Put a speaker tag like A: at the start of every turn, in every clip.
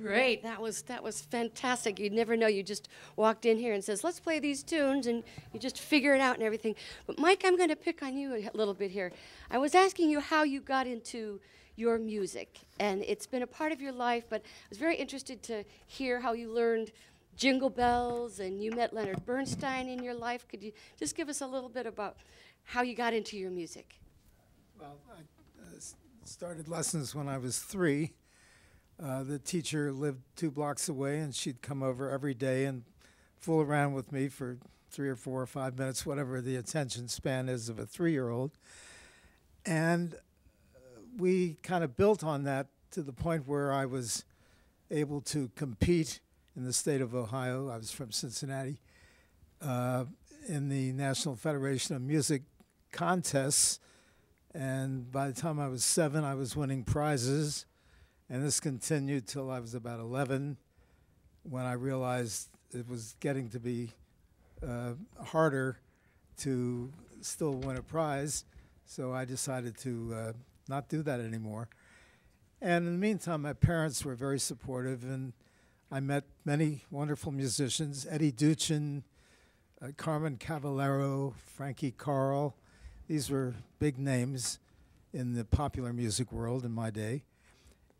A: Great. That was fantastic. You'd never know. You just walked in here and says, "Let's play these tunes," and you just figure it out and everything. But Mike, I'm going to pick on you a little bit here. I was asking you how you got into your music, and it's been a part of your life, but I was very interested to hear how you learned Jingle Bells and you met Leonard Bernstein in your life. Could you just give us a little bit about how you got into your music?
B: Well, I started lessons when I was 3. The teacher lived 2 blocks away, and she'd come over every day and fool around with me for 3 or 4 or 5 minutes, whatever the attention span is of a 3-year-old. And we kind of built on that to the point where I was able to compete in the state of Ohio. I was from Cincinnati, in the National Federation of Music contests. And by the time I was 7, I was winning prizes. And this continued till I was about 11, when I realized it was getting to be harder to still win a prize. So I decided to not do that anymore. And in the meantime, my parents were very supportive, and I met many wonderful musicians: Eddie Duchin, Carmen Cavallero, Frankie Carl. These were big names in the popular music world in my day.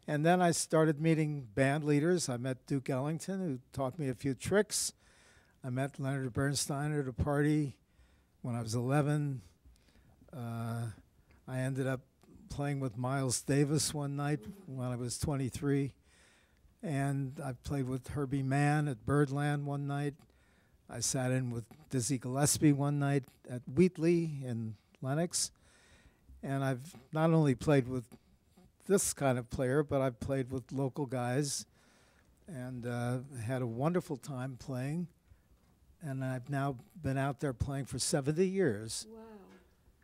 B: And then I started meeting band leaders. I met Duke Ellington, who taught me a few tricks. I met Leonard Bernstein at a party when I was 11. I ended up playing with Miles Davis one night when I was 23. And I played with Herbie Mann at Birdland one night. I sat in with Dizzy Gillespie one night at Wheatley in Lenox. And I've not only played with this kind of player, but I've played with local guys and had a wonderful time playing. And I've now been out there playing for 70 years.
A: Wow.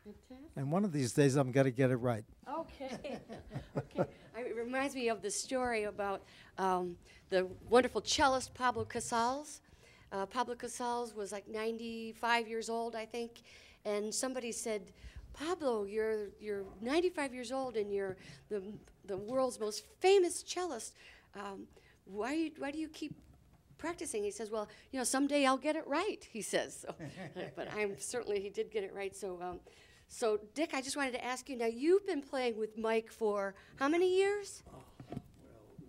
A: Fantastic.
B: And one of these days I'm going to get it right.
A: Okay. Okay. It reminds me of the story about the wonderful cellist Pablo Casals. Pablo Casals was like 95 years old, I think, and somebody said, "Pablo, you're 95 years old and you're the world's most famous cellist. Why do you keep practicing?" He says, "Well, someday I'll get it right," he says. So, but he did get it right. So Dick, I just wanted to ask you, now you've been playing with Mike for how many years?
C: Well,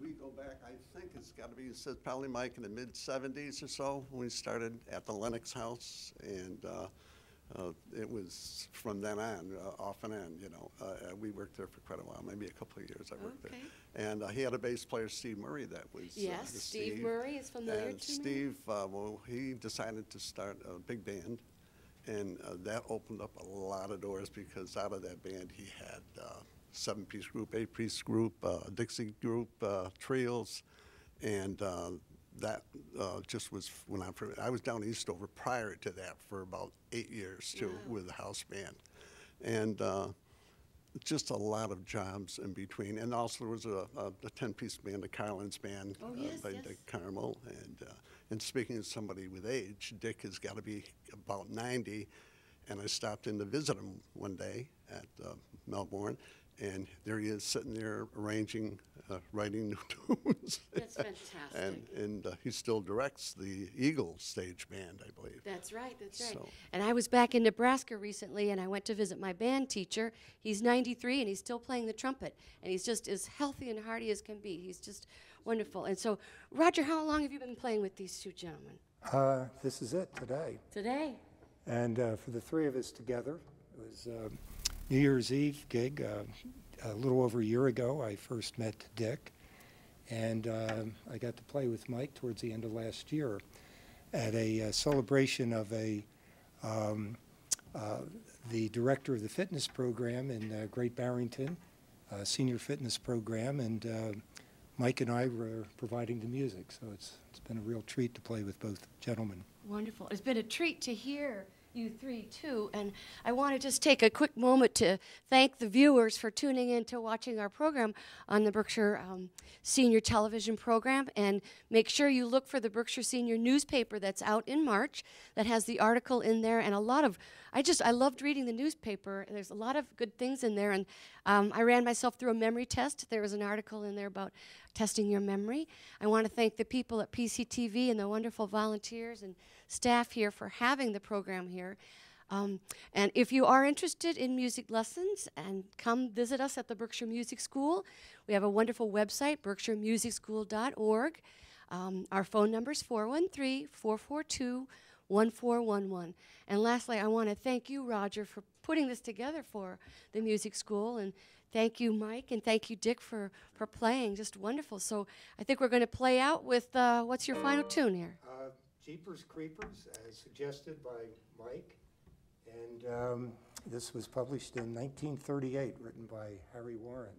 C: we go back, I think it's got to be, it says probably Mike in the mid-'70s or so when we started at the Lenox House, and it was from then on, off and on, we worked there for quite a while, maybe a couple of years I worked there. And he had a bass player, Steve Murray, that was
A: Yes, Steve Murray is familiar to me.
C: And Steve, he decided to start a big band, and that opened up a lot of doors, because out of that band he had 7-piece group, 8-piece group, Dixie group, trios, and that just was when I was down Eastover prior to that for about 8 years too. Wow. With the house band, and just a lot of jobs in between. And also there was a 10-piece band, the Carlin's band, by Dick Carmel. And speaking of somebody with age, Dick has got to be about 90, and I stopped in to visit him one day at Melbourne. And there he is sitting there arranging, writing new tunes.
A: That's fantastic.
C: And he still directs the Eagle stage band, I believe.
A: That's right, that's right. So. And I was back in Nebraska recently, and I went to visit my band teacher. He's 93, and he's still playing the trumpet. And he's just as healthy and hearty as can be. He's just wonderful. And so, Roger, how long have you been playing with these two gentlemen?
D: This is it, today.
A: Today.
D: And for the 3 of us together, it was New Year's Eve gig. A little over a year ago, I first met Dick, and I got to play with Mike towards the end of last year at a celebration of the director of the fitness program in Great Barrington, senior fitness program, and Mike and I were providing the music, so it's been a real treat to play with both gentlemen.
A: Wonderful. It's been a treat to hear you three too. And I want to just take a quick moment to thank the viewers for tuning in to watching our program on the Berkshire Senior Television program. And make sure you look for the Berkshire Senior newspaper that's out in March that has the article in there and a lot of, I loved reading the newspaper. There's a lot of good things in there. And I ran myself through a memory test. There was an article in there about testing your memory. I want to thank the people at PCTV and the wonderful volunteers and staff here for having the program here. And if you are interested in music lessons, and come visit us at the Berkshire Music School. We have a wonderful website, berkshiremusicschool.org. Our phone number is 413-442-1411. And lastly, I want to thank you, Roger, for putting this together for the music school. And thank you, Mike, and thank you, Dick, for playing. Just wonderful. So I think we're going to play out with, what's your final tune here?
D: Jeepers Creepers, as suggested by Mike. And this was published in 1938, written by Harry Warren.